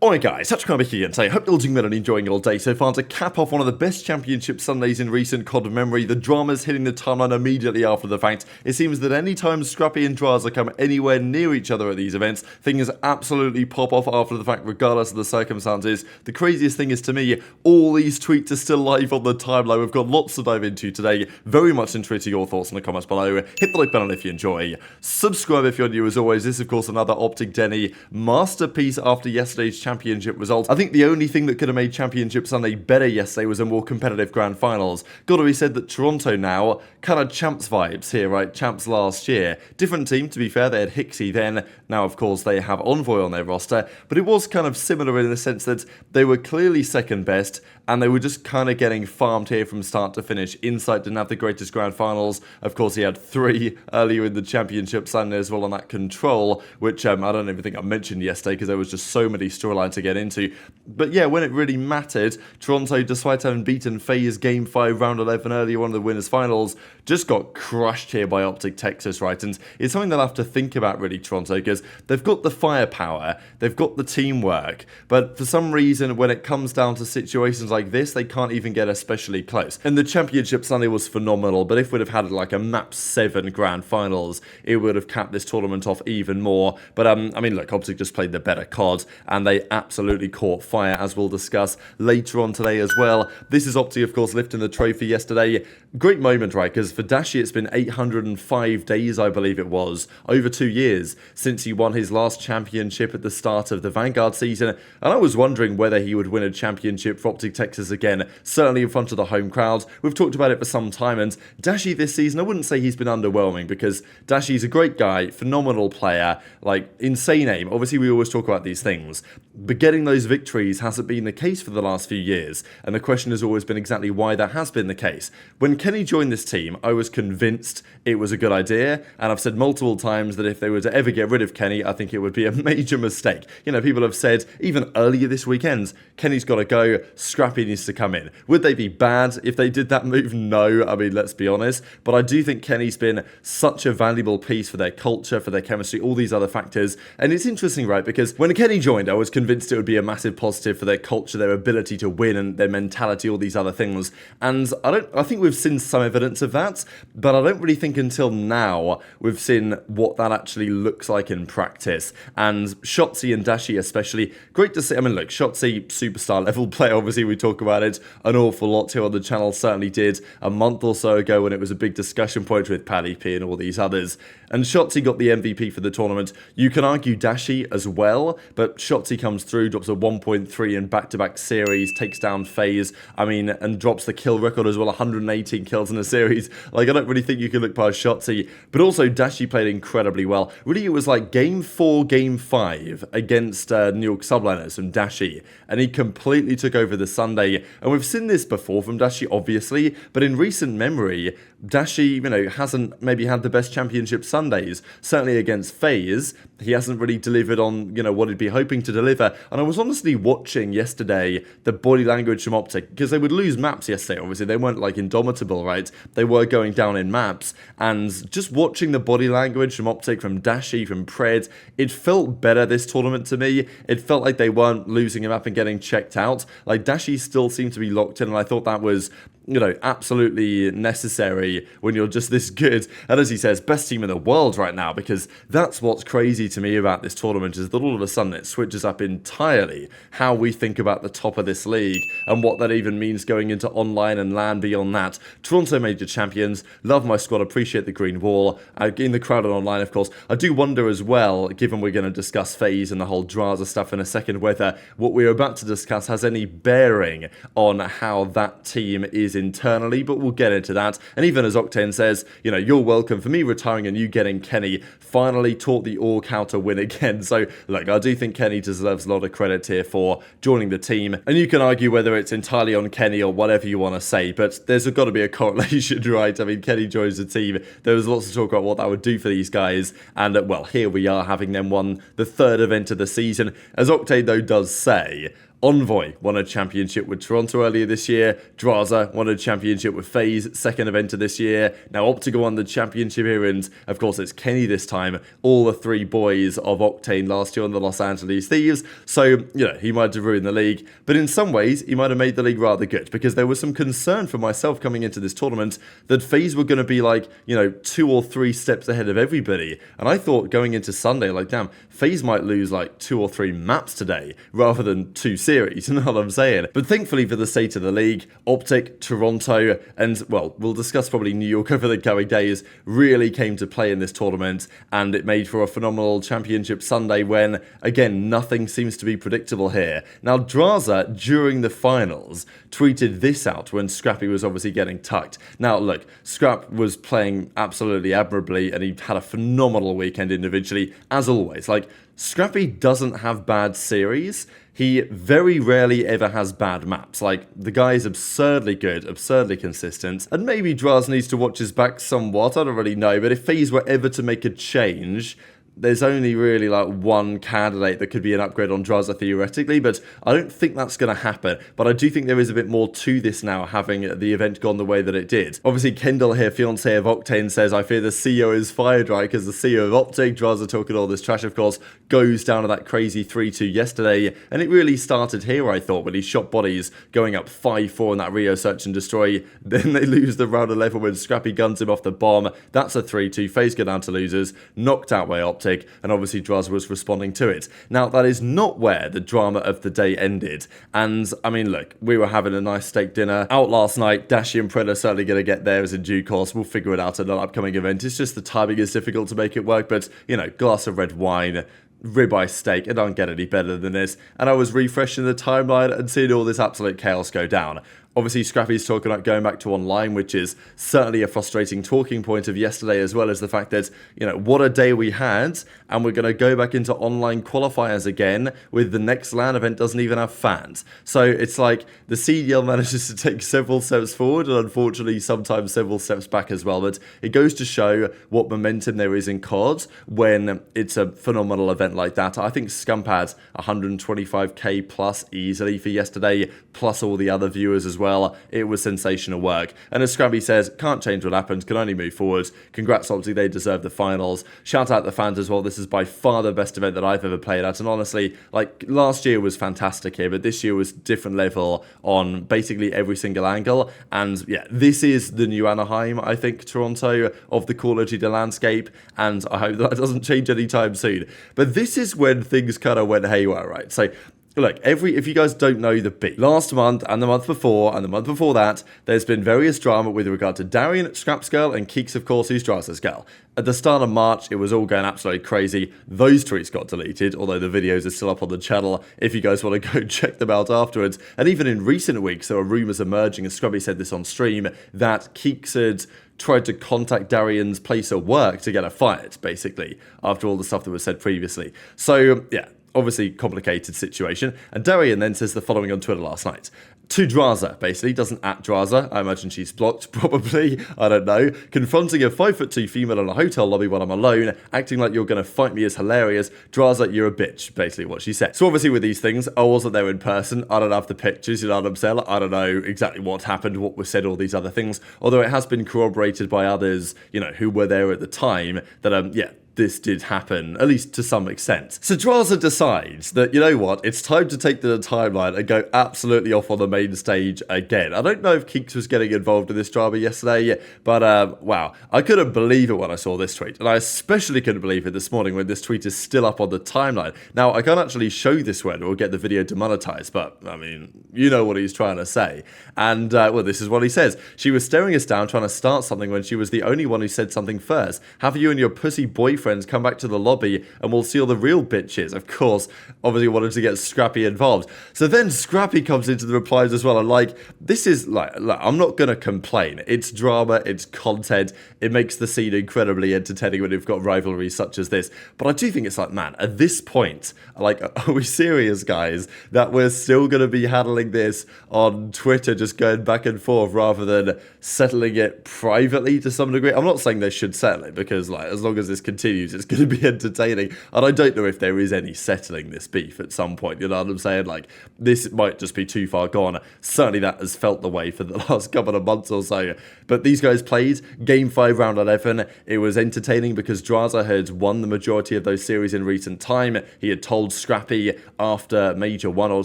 Alright guys, TacticalRab here and I hope you're all doing well and enjoying your day so far. To cap off one of the best championship Sundays in recent COD memory, the drama's hitting the timeline immediately after the fact. It seems that any time Scrappy and Drazah come anywhere near each other at these events, things absolutely pop off after the fact regardless of the circumstances. The craziest thing is to me, all these tweets are still live on the timeline. We've got lots to dive into today. Very much interested in your thoughts in the comments below. Hit the like button if you enjoy. Subscribe if you're new as always. This is of course another OpTic Denny masterpiece after yesterday's championship results. I think the only thing that could have made Championship Sunday better yesterday was a more competitive grand finals. Gotta be said that Toronto now, kind of champs vibes here, right? Champs last year. Different team, to be fair, they had Hixie then. Now, of course, they have Envoy on their roster, but it was kind of similar in the sense that they were clearly second best, and they were just kind of getting farmed here from start to finish. Insight didn't have the greatest grand finals. Of course, he had 3 earlier in the Championship Sunday as well on that control, which I don't even think I mentioned yesterday because there was just so many storylines to get into. But yeah, when it really mattered, Toronto, despite having beaten FaZe Game 5 Round 11 earlier on in the winners finals, just got crushed here by OpTic Texas, right? And it's something they'll have to think about really, Toronto, because they've got the firepower, they've got the teamwork, but for some reason when it comes down to situations like this, they can't even get especially close. And the Championship Sunday was phenomenal, but if we'd have had like a map 7 grand finals, it would have capped this tournament off even more. But I mean, look, OpTic just played the better COD, and they absolutely caught fire, as we'll discuss later on today as well. This is OpTic, of course, lifting the trophy yesterday. Great moment, right? Because for Dashy, it's been 805 days, I believe it was, over 2 years, since he won his last championship at the start of the Vanguard season. And I was wondering whether he would win a championship for OpTic Texas again, certainly in front of the home crowd. We've talked about it for some time, and Dashy this season, I wouldn't say he's been underwhelming, because Dashy's a great guy, phenomenal player, like, insane aim. Obviously, we always talk about these things, but getting those victories hasn't been the case for the last few years, and the question has always been exactly why that has been the case. When Kenny joined this team, I was convinced it was a good idea, and I've said multiple times that if they were to ever get rid of Kenny, I think it would be a major mistake. You know, people have said, even earlier this weekend, Kenny's got to go, Scrappy needs to come in. Would they be bad if they did that move? No, I mean, let's be honest, but I do think Kenny's been such a valuable piece for their culture, for their chemistry, all these other factors, and it's interesting, right, because when Kenny joined, I was convinced it would be a massive positive for their culture, their ability to win, and their mentality, all these other things, and I think we've seen some evidence of that, but I don't really think until now we've seen what that actually looks like in practice. And Shotzzy and Dashy especially, great to see. I mean, look, Shotzzy, superstar level player, obviously we talk about it an awful lot here on the channel, certainly did a month or so ago when it was a big discussion point with Paddy P and all these others. And Shotzzy got the MVP for the tournament. You can argue Dashy as well, but Shotzzy comes through, drops a 1.3 in back-to-back series, takes down FaZe, I mean, and drops the kill record as well, 118 kills in a series. Like, I don't really think you can look past Shotzzy, but also Dashy played incredibly well. Really, it was like Game 4, Game 5 against New York Subliners from Dashy, and he completely took over the Sunday. And we've seen this before from Dashy, obviously, but in recent memory, Dashy, you know, hasn't maybe had the best championship Sundays. Certainly against FaZe, he hasn't really delivered on, you know, what he'd be hoping to deliver. And I was honestly watching yesterday the body language from OpTic, because they would lose maps yesterday, obviously. They weren't, like, indomitable, right? They were going down in maps. And just watching the body language from OpTic, from Dashy, from Pred, it felt better this tournament to me. It felt like they weren't losing a map and getting checked out. Like, Dashy still seemed to be locked in, and I thought that was, you know, absolutely necessary when you're just this good. And as he says, best team in the world right now, because that's what's crazy to me about this tournament, is that all of a sudden it switches up entirely how we think about the top of this league and what that even means going into online and LAN beyond that. Toronto major champions, love my squad, appreciate the green wall. In the crowd and online, of course. I do wonder as well, given we're going to discuss FaZe and the whole Drazah stuff in a second, whether what we're about to discuss has any bearing on how that team is internally, but we'll get into that. And even as Octane says, you know, you're welcome for me retiring and you getting Kenny, finally taught the org how to win again. So look, I do think Kenny deserves a lot of credit here for joining the team, and you can argue whether it's entirely on Kenny or whatever you want to say, but there's got to be a correlation, right? I mean, Kenny joins the team, there was lots to talk about what that would do for these guys, and well, here we are having them won the 3rd event of the season. As Octane though does say, Envoy won a championship with Toronto earlier this year. Drazah won a championship with FaZe, second event of this year. Now OpTic won the championship here, and of course it's Kenny this time. All the three boys of Octane last year on the Los Angeles Thieves. So, you know, he might have ruined the league, but in some ways he might have made the league rather good, because there was some concern for myself coming into this tournament that FaZe were going to be like, you know, 2 or 3 steps ahead of everybody. And I thought going into Sunday, like, damn, FaZe might lose like 2 or 3 maps today rather than 2 series, you know what I'm saying? But thankfully for the state of the league, OpTic, Toronto, and, well, we'll discuss probably New York over the coming days, really came to play in this tournament, and it made for a phenomenal championship Sunday when, again, nothing seems to be predictable here. Now, Drazah, during the finals, tweeted this out when Scrappy was obviously getting tucked. Now, look, Scrap was playing absolutely admirably, and he had a phenomenal weekend individually, as always. Like, Scrappy doesn't have bad series. He very rarely ever has bad maps. Like, the guy is absurdly good, absurdly consistent, and maybe Drazah needs to watch his back somewhat, I don't really know, but if FaZe were ever to make a change, there's only really like one candidate that could be an upgrade on Drazah theoretically, but I don't think that's going to happen. But I do think there is a bit more to this now, having the event gone the way that it did. Obviously, Kendall here, fiance of Octane, says, I fear the CEO is fired, right? Because the CEO of OpTic, Drazah talking all this trash, of course, goes down to that crazy 3-2 yesterday. And it really started here, I thought, when he shot bodies going up 5-4 in that Rio Search and Destroy. Then they lose the round 11 when Scrappy guns him off the bomb. That's a 3-2. FaZe go down to losers, knocked out by OpTic, and obviously Drazah was responding to it. Now, that is not where the drama of the day ended. And, I mean, look, we were having a nice steak dinner out last night. Dashy and Priestahh are certainly going to get theirs in due course. We'll figure it out at an upcoming event. It's just the timing is difficult to make it work, but, you know, glass of red wine, ribeye steak, it don't get any better than this. And I was refreshing the timeline and seeing all this absolute chaos go down. Obviously, Scrappy's talking about going back to online, which is certainly a frustrating talking point of yesterday, as well as the fact that, you know, what a day we had, and we're going to go back into online qualifiers again with the next LAN event doesn't even have fans. So it's like the CDL manages to take several steps forward and unfortunately sometimes several steps back as well. But it goes to show what momentum there is in COD when it's a phenomenal event like that. I think Scump had 125k plus easily for yesterday, plus all the other viewers as well. It was sensational work. And as Scrappy says, can't change what happened, can only move forward. Congrats, obviously, they deserve the finals. Shout out the fans as well. This is by far the best event that I've ever played at. And honestly, like, last year was fantastic here, but this year was different level on basically every single angle. And yeah, this is the new Anaheim, I think, Toronto, of the Call of Duty landscape. And I hope that doesn't change anytime soon. But this is when things kind of went haywire, right? So, look, if you guys don't know the beat, last month and the month before and the month before that, there's been various drama with regard to Darian, Scrap's girl, and Keeks, of course, who's Drazah's girl. At the start of March, it was all going absolutely crazy. Those tweets got deleted, although the videos are still up on the channel if you guys want to go check them out afterwards. And even in recent weeks, there were rumours emerging, and Scrappy said this on stream, that Keeks had tried to contact Darian's place of work to get her fired, basically, after all the stuff that was said previously. So, yeah, obviously complicated situation. And Darian then says the following on Twitter last night. To Drazah, basically, doesn't at Drazah. I imagine she's blocked, probably. I don't know. Confronting a 5'2" female in a hotel lobby when I'm alone, acting like you're going to fight me is hilarious. Drazah, you're a bitch, basically what she said. So obviously with these things, I wasn't there in person. I don't have the pictures, you know what I'm saying? I don't know exactly what happened, what was said, all these other things. Although it has been corroborated by others, you know, who were there at the time that, yeah, this did happen, at least to some extent. So Drazah decides that, you know what, it's time to take the timeline and go absolutely off on the main stage again. I don't know if Keeks was getting involved in this drama yesterday, but wow, I couldn't believe it when I saw this tweet. And I especially couldn't believe it this morning when this tweet is still up on the timeline. Now, I can't actually show this one or get the video demonetized, but I mean, you know what he's trying to say. And, well, this is what he says. She was staring us down trying to start something when she was the only one who said something first. Have you and your pussy boyfriend come back to the lobby and we'll see all the real bitches. Of course, obviously wanted to get Scrappy involved. So then Scrappy comes into the replies as well, and like, this is like I'm not gonna complain. It's drama, it's content, it makes the scene incredibly entertaining when you've got rivalries such as this. But I do think it's like, man, at this point, like, are we serious, guys, that we're still gonna be handling this on Twitter, just going back and forth rather than settling it privately to some degree? I'm not saying they should settle it, because like, as long as this continues, continues, it's going to be entertaining. And I don't know if there is any settling this beef at some point. You know what I'm saying? Like, this might just be too far gone. Certainly that has felt the way for the last couple of months or so. But these guys played Game 5, Round 11. It was entertaining because Drazah had won the majority of those series in recent time. He had told Scrappy after Major 1, or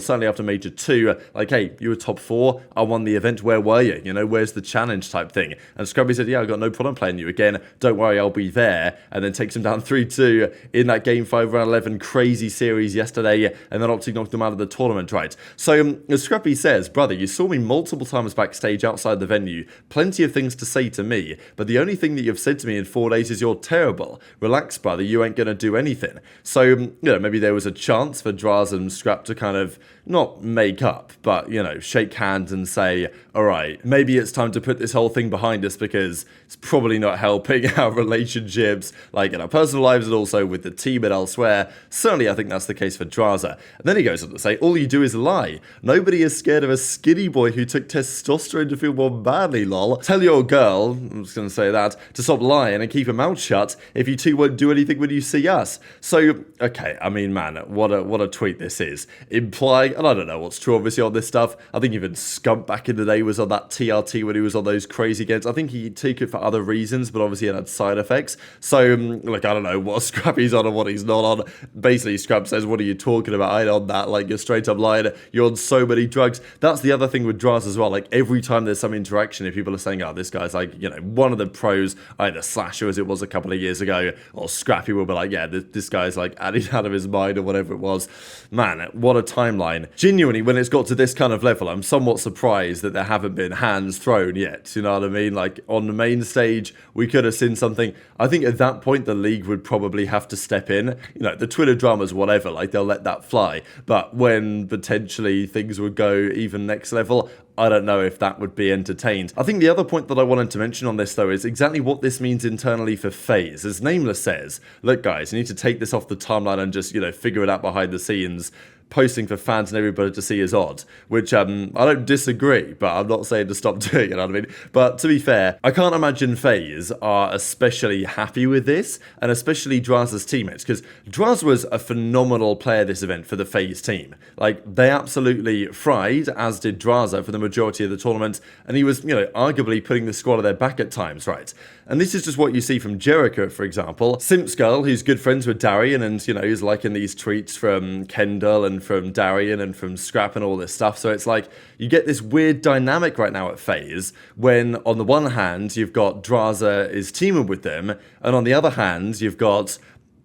certainly after Major 2, like, hey, you were top 4, I won the event, where were you? You know, where's the challenge type thing? And Scrappy said, yeah, I got no problem playing you again. Don't worry, I'll be there. And then takes him down 3-2 in that Game 5, Round 11 crazy series yesterday. And then OpTic knocked him out of the tournament, right? So as Scrappy says, brother, you saw me multiple times backstage outside the venue. Plenty of things to say to me. But the only thing that you've said to me in 4 days is you're terrible. Relax, brother, you ain't going to do anything. So, you know, maybe there was a chance for Drazah and Scrap to kind of not make up, but, you know, shake hands and say, all right, maybe it's time to put this whole thing behind us because it's probably not helping our relationships, like in our personal lives and also with the team and elsewhere. Certainly, I think that's the case for Drazah. And then he goes on to say, all you do is lie. Nobody is scared of a skinny boy who took testosterone to feel more manly, lol. Tell your girl, I'm just going to say that, to stop lying and keep her mouth shut if you two won't do anything when you see us. So, okay, I mean, man, what a tweet this is. Implying, and I don't know what's true obviously on this stuff. I think even Scump back in the day was on that TRT when he was on those crazy games. I think he took it for other reasons, but obviously it had side effects. So, like, I don't know what Scrappy's on and what he's not on. Basically, Scrap says, what are you talking about? I ain't on that. Like, you're straight up lying. You're on so many drugs. That's the other thing with Drazah as well. Like, every time there's some interaction, if people are saying, oh, this guy's like, you know, one of the pros, either Slasher as it was a couple of years ago, or Scrappy will be like, yeah, this guy's like adding out of his mind or whatever it was. Man, what a timeline. Genuinely, when it's got to this kind of level, I'm somewhat surprised that there haven't been hands thrown yet. You know what I mean? Like, on the main stage, we could have seen something. I think at that point, the league would probably have to step in. You know, the Twitter dramas, whatever, like, they'll let that fly. But when potentially things would go even next level, I don't know if that would be entertained. I think the other point that I wanted to mention on this, though, is exactly what this means internally for FaZe. As Nameless says, look, guys, you need to take this off the timeline and just, you know, figure it out behind the scenes. Posting for fans and everybody to see is odd, which I don't disagree, but I'm not saying to stop doing it, you know what I mean? But to be fair, I can't imagine FaZe are especially happy with this, and especially Drazah's teammates, because Drazah was a phenomenal player this event for the FaZe team. Like, they absolutely fried, as did Drazah for the majority of the tournament, and he was, you know, arguably putting the squad at their back at times, right? And this is just what you see from Jericho, for example. Simp's girl, who's good friends with Darian, and, you know, is liking these tweets from Kendall and from Darian and from Scrap and all this stuff. So it's like you get this weird dynamic right now at FaZe when on the one hand you've got Drazah is teaming with them, and on the other hand you've got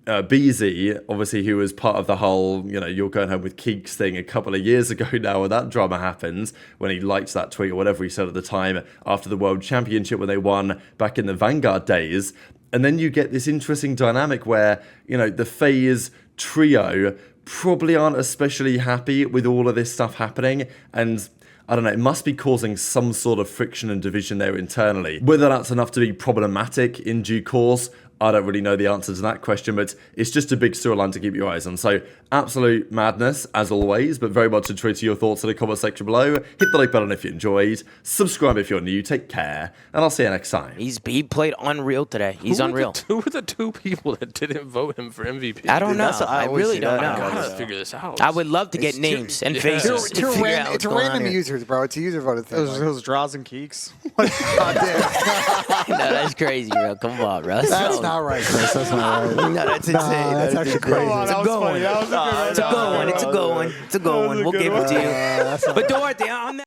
aBeZy, obviously, who was part of the whole, you know, you're going home with Keeks thing a couple of years ago now when that drama happened, when he liked that tweet or whatever he said at the time after the World Championship when they won back in the Vanguard days. And then you get this interesting dynamic where, you know, the FaZe trio probably aren't especially happy with all of this stuff happening, and I don't know, it must be causing some sort of friction and division there internally. Whether that's enough to be problematic in due course, I don't really know the answer to that question, but it's just a big storyline to keep your eyes on. So, absolute madness, as always, but very much intrigued to your thoughts in the comment section below. Hit the like button if you enjoyed, subscribe if you're new, take care, and I'll see you next time. He played unreal today. He's unreal. Who were the two people that didn't vote him for MVP? I don't know. I really don't know. I gotta figure this out. I would love to get names and faces. It's random users, bro. It's a user voted thing. It was Drazah and Keeks. God damn. No, that's crazy, bro. Come on, bro. That's not right, Chris. That's not right. No, that's insane. That's actually crazy. It's a good one. It's a good one. It's a good one. It's a good one. We'll give it to you. But Dorothy, I'm not